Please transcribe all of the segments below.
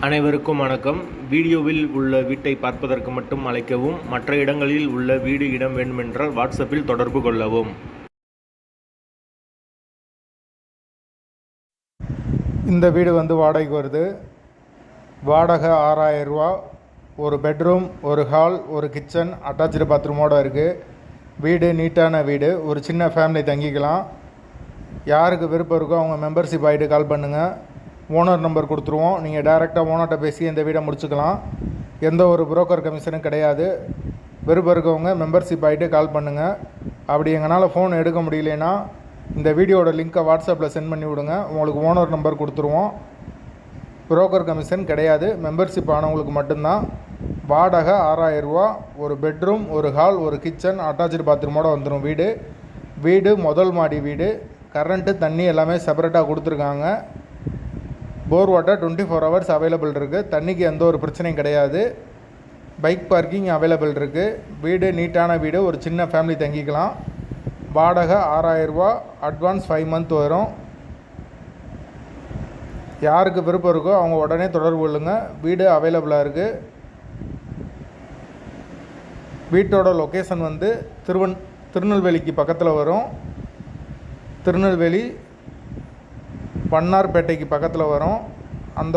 அனைவருக்கும் வணக்கம். வீடியோவில் உள்ள வீட்டை பார்ப்பதற்கு மட்டும் அழைக்கவும். மற்ற இடங்களில் உள்ள வீடு இடம் வேண்டுமென்றால் வாட்ஸ்அப்பில் தொடர்பு கொள்ளவும். இந்த வீடு வாடகைக்கு வருது. வாடகை 6000 ரூபா. ஒரு பெட்ரூம், ஒரு ஹால், ஒரு கிச்சன், அட்டாச்சு பாத்ரூமோடு இருக்குது. வீடு நீட்டான வீடு. ஒரு சின்ன ஃபேமிலி தங்கிக்கலாம். யாருக்கு விருப்பம் இருக்கோ அவங்க மெம்பர்ஷிப் ஆகிட்டு கால் பண்ணுங்கள். ஓனர் நம்பர் கொடுத்துருவோம். நீங்கள் டைரெக்டாக ஓனர்கிட்ட பேசி இந்த வீடை முடிச்சுக்கலாம். எந்த ஒரு புரோக்கர் கமிஷனும் கிடையாது. விருப்பம் இருக்கவங்க மெம்பர்ஷிப் ஆகிட்டு கால் பண்ணுங்கள். அப்படி எங்களால் ஃபோன் எடுக்க முடியலன்னா இந்த வீடியோட லிங்க்கை வாட்ஸ்அப்பில் சென்ட் பண்ணி விடுங்க. உங்களுக்கு ஓனர் நம்பர் கொடுத்துருவோம். புரோக்கர் கமிஷன் கிடையாது. மெம்பர்ஷிப் ஆனவங்களுக்கு மட்டும்தான். வாடகை 6000 ரூபா. ஒரு பெட்ரூம், ஒரு ஹால், ஒரு கிச்சன், அட்டாச்சு பாத்ரூமோடு வந்துடும் வீடு. வீடு முதல் மாடி வீடு. கரண்ட்டு தண்ணி எல்லாமே செப்பரேட்டாக கொடுத்துருக்காங்க. போர் வாட்டர் 24 ஹவர்ஸ் அவைலபிள் இருக்குது. தண்ணிக்கு எந்த ஒரு பிரச்சனையும் கிடையாது. பைக் பார்க்கிங் அவைலபிள் இருக்குது. வீடு நீட்டான வீடு. ஒரு சின்ன ஃபேமிலி தங்கிக்கலாம். வாடகை 6000 ரூபா. அட்வான்ஸ் 5 மந்த் வரும். யாருக்கு விருப்பம் இருக்கோ அவங்க உடனே தொடர்பு கொள்ளுங்கள். வீடு அவைலபிளாக இருக்குது. வீட்டோட லொக்கேஷன் திருநெல்வேலிக்கு பக்கத்தில் வரும். திருநெல்வேலி வண்ணார்பேட்டைக்கு பக்கத்தில் வரும். அந்த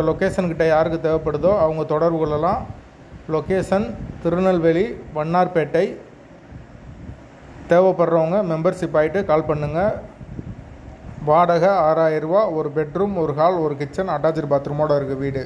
லொக்கேஷன்கிட்ட யாருக்கு தேவைப்படுதோ அவங்க தொடர்பு கொள்ளலாம். லொக்கேஷன் திருநெல்வேலி வண்ணார்பேட்டை. தேவைப்படுறவங்க மெம்பர்ஷிப் ஆகிட்டு கால் பண்ணுங்கள். வாடகை 6000 ரூபா. ஒரு பெட்ரூம், ஒரு ஹால், ஒரு கிச்சன், அட்டாச்சு பாத்ரூமோடு இருக்குது வீடு.